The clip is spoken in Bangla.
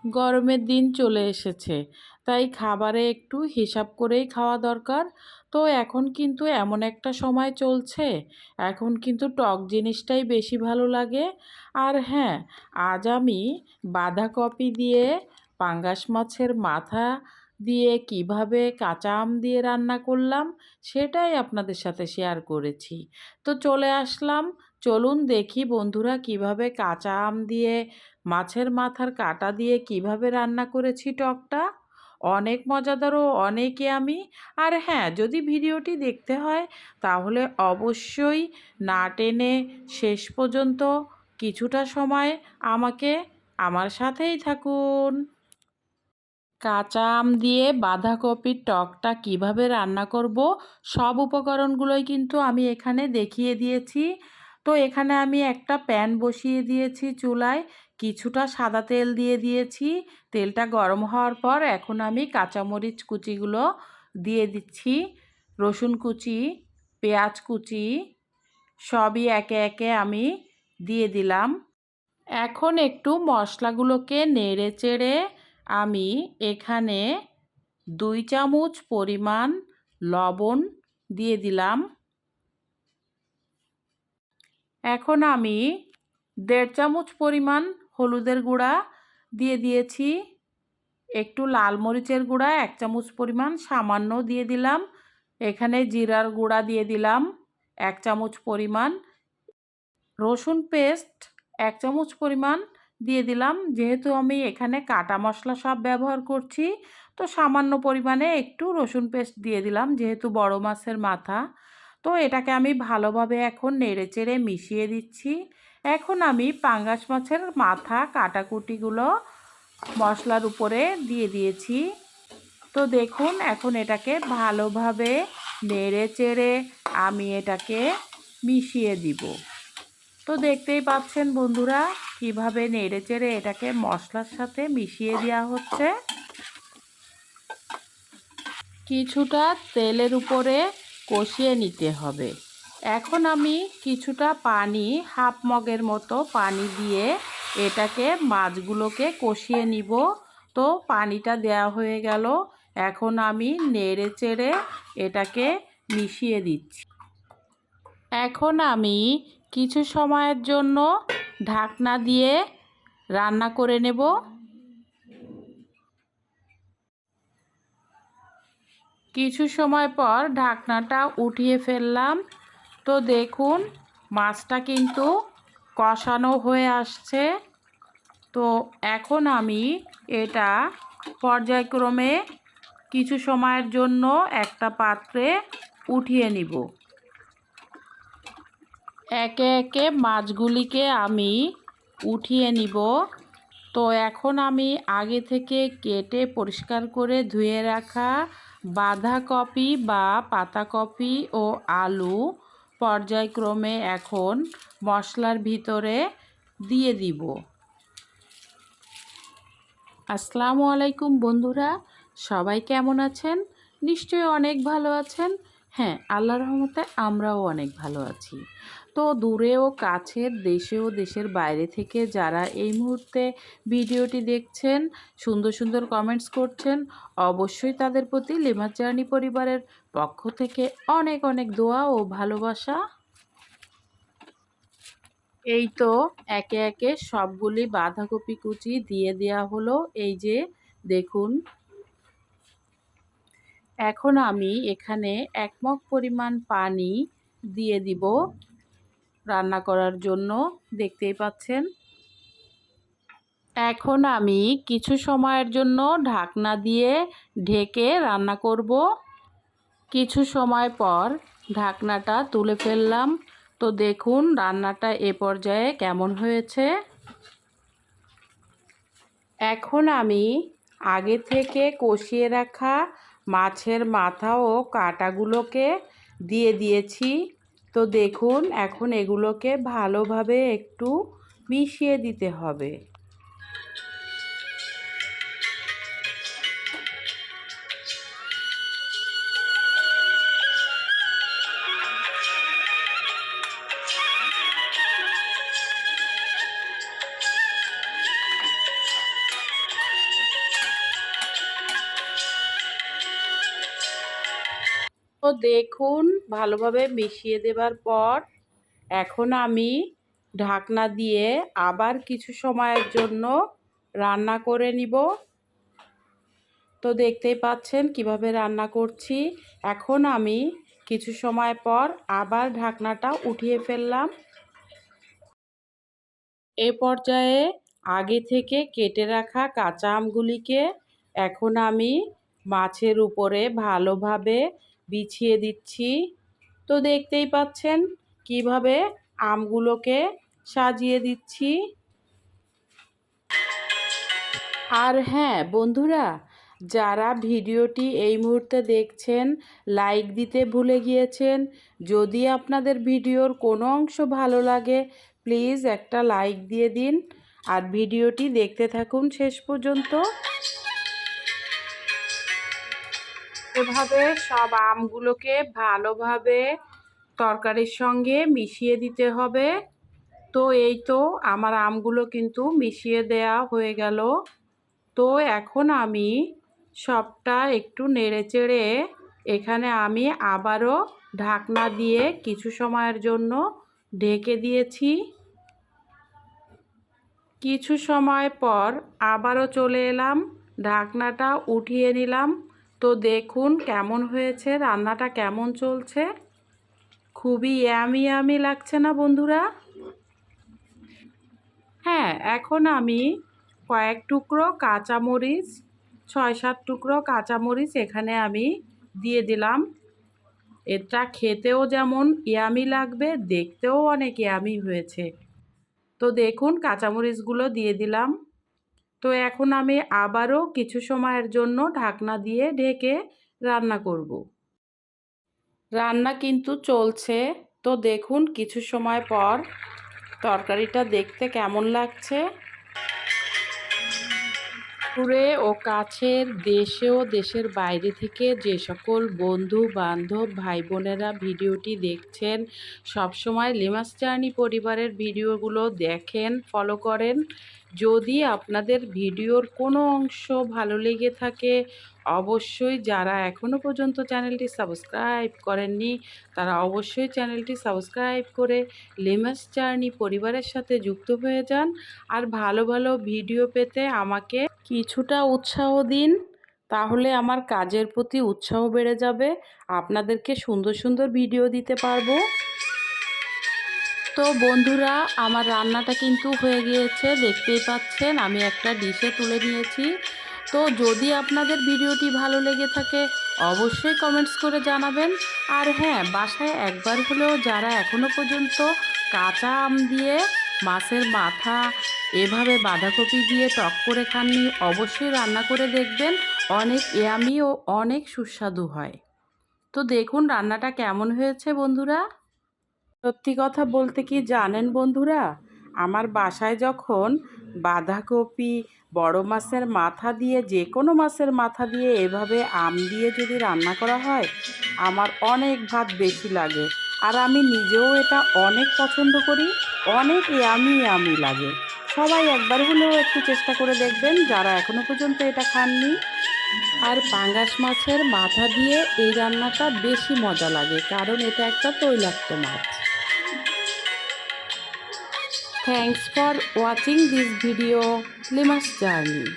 গরমের দিন চলে এসেছে, তাই খাবারে একটু হিসাব করেই খাওয়া দরকার। তো এখন কিন্তু এমন একটা সময় চলছে, এখন কিন্তু টক জিনিসটাই বেশি ভালো লাগে। আর হ্যাঁ, আজ আমি বাঁধাকপি দিয়ে পাঙ্গাস মাছের মাথা দিয়ে কিভাবে কাঁচা আম দিয়ে রান্না করলাম সেটাই আপনাদের সাথে শেয়ার করেছি। তো চলে আসলাম, চলুন দেখি বন্ধুরা কিভাবে কাঁচা আম দিয়ে মাছের মাথার কাঁটা দিয়ে কিভাবে রান্না করেছি টকটা। অনেক মজাদার ও অনেক ইয়ামি। আর হ্যাঁ, যদি ভিডিওটি দেখতে হয় তাহলে অবশ্যই না টেনে শেষ পর্যন্ত কিছুটা সময় আমাকে আমার সাথেই থাকুন। কাঁচা আম দিয়ে বাঁধাকপির টকটা কিভাবে রান্না করব সব উপকরণগুলোই কিন্তু আমি এখানে দেখিয়ে দিয়েছি। তো এখানে আমি একটা প্যান বসিয়ে দিয়েছি চুলায়, কিছুটা সাদা তেল দিয়ে দিয়েছি। তেলটা গরম হওয়ার পর এখন আমি কাঁচামরিচ কুচিগুলো দিয়ে দিচ্ছি, রসুন কুচি, পেঁয়াজ কুচি সবই একে একে আমি দিয়ে দিলাম। এখন একটু মশলাগুলোকে নেড়ে চেড়ে আমি এখানে 2 চামচ পরিমাণ লবণ দিয়ে দিলাম। এখন আমি 1.5 চামচ পরিমাণ হলুদের গুঁড়া দিয়ে দিয়েছি। একটু লাল মরিচের গুঁড়া 1 চামচ পরিমাণ সামান্য দিয়ে দিলাম। এখানে জিরার গুঁড়া দিয়ে দিলাম 1 চামচ পরিমাণ। রসুন পেস্ট 1 চামচ পরিমাণ দিয়ে দিলাম। যেহেতু আমি এখানে কাটা মশলা সব ব্যবহার করছি, তো সামান্য পরিমাণে একটু রসুন পেস্ট দিয়ে দিলাম, যেহেতু বড় মাছের মাথা। তো এটাকে আমি ভালোভাবে এখন নেড়েচেড়ে মিশিয়ে দিচ্ছি। এখন আমি পাঙ্গাস মাছের মাথা কাটাকুটিগুলো মশলার উপরে দিয়ে দিয়েছি। তো দেখুন, এখন এটাকে ভালোভাবে নেড়েচেড়ে আমি এটাকে মিশিয়ে দিব। তো দেখতেই পাচ্ছেন বন্ধুরা কিভাবে নেড়েচেড়ে এটাকে মশলার সাথে মিশিয়ে দেওয়া হচ্ছে। কিছুটা তেলের উপরে কষিয়ে নিতে হবে। এখন আমি কিছুটা পানি, হাফ মগের মতো পানি দিয়ে এটাকে মাছগুলোকে কষিয়ে নিব। তো পানিটা দেওয়া হয়ে গেল, এখন আমি নেড়েচেড়ে এটাকে মিশিয়ে দিচ্ছি। এখন আমি কিছু সময়ের জন্য ঢাকনা দিয়ে রান্না করে নেব। কিছু সময় পর ঢাকনাটা উঠিয়ে ফেললাম। তো দেখুন, মাছটা কিন্তু কষানো হয়ে আসছে। তো এখন আমি এটা পর্যায়ক্রমে কিছু সময়ের জন্য একটা পাত্রে উঠিয়ে নিব। একে একে মাছগুলিকে আমি উঠিয়ে নিব। তো এখন আমি আগে থেকে কেটে পরিষ্কার করে ধুয়ে রাখা বাঁধাকপি বা পাতাকপি ও আলু পর্যায়ক্রমে এখন মশলার ভিতরে দিয়ে দিব। আসসালামু আলাইকুম বন্ধুরা, সবাই কেমন আছেন? নিশ্চয়ই অনেক ভালো আছেন। হ্যাঁ, আল্লাহর রহমতে আমরাও অনেক ভালো আছি। তো দূরে ও কাছের, দেশে ও দেশের বাইরে থেকে যারা এই মুহূর্তে ভিডিওটি দেখছেন, সুন্দর সুন্দর কমেন্টস করছেন, অবশ্যই তাদের প্রতি লিমার জার্নি পরিবারের পক্ষ থেকে অনেক অনেক দোয়া ও ভালোবাসা। এই তো একে একে সবগুলি বাঁধাকপি কুচি দিয়ে দেওয়া হলো। এই যে দেখুন, এখন আমি এখানে 1 মগ পরিমাণ পানি দিয়ে দিব রান্না করার জন্য, দেখতেই পাচ্ছেন। এখন আমি কিছু সময়ের জন্য ঢাকনা দিয়ে ঢেকে রান্না করব। কিছু সময় পর ঢাকনাটা তুলে ফেললাম। তো দেখুন রান্নাটা এ পর্যায়ে কেমন হয়েছে। এখন আমি আগে থেকে কষিয়ে রাখা মাছের মাথা ও কাঁটাগুলোকে দিয়ে দিয়েছি। তো দেখুন, এখন এগুলোকে ভালোভাবে একটু মিশিয়ে দিতে হবে। তো দেখুন ভালোভাবে মিশিয়ে দেবার পর এখন আমি ঢাকনা দিয়ে আবার কিছু সময়ের জন্য রান্না করে নিব। তো দেখতেই পাচ্ছেন কিভাবে রান্না করছি। এখন আমি কিছু সময় পর আবার ঢাকনাটা উঠিয়ে ফেললাম। এ পর্যায়ে আগে থেকে কেটে রাখা কাঁচা আমগুলিকে এখন আমি মাছের উপরে ভালোভাবে বিছিয়ে দিচ্ছি। তো দেখতেই পাচ্ছেন কিভাবে আমগুলোকে সাজিয়ে দিচ্ছি। আর হ্যাঁ বন্ধুরা, যারা ভিডিওটি এই মুহূর্তে দেখছেন লাইক দিতে ভুলে গিয়েছেন, যদি আপনাদের ভিডিওর কোনো অংশ ভালো লাগে প্লিজ একটা লাইক দিয়ে দিন আর ভিডিওটি দেখতে থাকুন শেষ পর্যন্ত। এভাবে সব আমগুলোকে ভালোভাবে তরকারির সঙ্গে মিশিয়ে দিতে হবে। তো এই তো আমার আমগুলো কিন্তু মিশিয়ে দেয়া হয়ে গেল। তো এখন আমি সবটা একটু নেড়েচেড়ে এখানে আমি আবারও ঢাকনা দিয়ে কিছু সময়ের জন্য ঢেকে দিয়েছি। কিছু সময় পর আবারও চলে এলাম, ঢাকনাটা উঠিয়ে নিলাম। তো দেখুন কেমন হয়েছে, রান্নাটা কেমন চলছে। খুবই ইয়ামি ইয়ামি লাগছে না বন্ধুরা? হ্যাঁ, এখন আমি কয়েক টুকরো কাঁচামরিচ, ৬-৭ টুকরো কাঁচামরিচ এখানে আমি দিয়ে দিলাম। এটা খেতেও যেমন ইয়ামি লাগবে, দেখতেও অনেক ইয়ামি হয়েছে। তো দেখুন কাঁচামরিচগুলো দিয়ে দিলাম। তো এখন আমি আবারও কিছু সময়ের জন্য ঢাকনা দিয়ে ঢেকে রান্না করব। রান্না কিন্তু চলছে। তো দেখুন কিছু সময় পর তরকারিটা দেখতে কেমন লাগছে। দূরে ও কাছের দেশে ও দেশের বাইরে থেকে যে সকল বন্ধু বান্ধব ভাই বোনেরা ভিডিওটি দেখছেন, সবসময় লিমাস জার্নি পরিবারের ভিডিওগুলো দেখেন, ফলো করেন। যদি আপনাদের ভিডিওর কোনো অংশ ভালো লেগে থাকে অবশ্যই, যারা এখনও পর্যন্ত চ্যানেলটি সাবস্ক্রাইব করেননি তারা অবশ্যই চ্যানেলটি সাবস্ক্রাইব করে লিমাস জার্নি পরিবারের সাথে যুক্ত হয়ে যান। আর ভালো ভালো ভিডিও পেতে আমাকে কিছুটা উৎসাহ দিন, তাহলে আমার কাজের প্রতি উৎসাহ বেড়ে যাবে, আপনাদেরকে সুন্দর সুন্দর ভিডিও দিতে পারবো। তো বন্ধুরা, আমার রান্নাটা কিন্তু হয়ে গিয়েছে, দেখতেই পাচ্ছেন আমি একটা ডিশে তুলে নিয়েছি। তো যদি আপনাদের ভিডিওটি ভালো লেগে থাকে অবশ্যই কমেন্টস করে জানাবেন। আর হ্যাঁ, বাসায় একবার হলেও যারা এখনও পর্যন্ত কাঁচা আম দিয়ে মাছের মাথা এভাবে বাঁধাকপি দিয়ে টক করে খাননি অবশ্যই রান্না করে দেখবেন, অনেক ইয়ামি ও অনেক সুস্বাদু হয়। তো দেখুন রান্নাটা কেমন হয়েছে বন্ধুরা। সত্যি কথা বলতে কি জানেন বন্ধুরা, আমার বাসায় যখন বাঁধাকপি, বড় মাছের মাথা দিয়ে, যে কোনো মাছের মাথা দিয়ে এভাবে আম দিয়ে যদি রান্না করা হয় আমার অনেক ভাত বেশি লাগে। আর আমি নিজেও এটা অনেক পছন্দ করি, অনেক ইয়ামি ইয়ামি লাগে। সবাই একবার হলেও একটু চেষ্টা করে দেখবেন যারা এখনও পর্যন্ত এটা খাননি। আর পাঙ্গাস মাছের মাথা দিয়ে এই রান্নাটা বেশি মজা লাগে, কারণ এটা একটা তৈলাক্ত মাছ। Thanks for watching this video, Lima's Journey.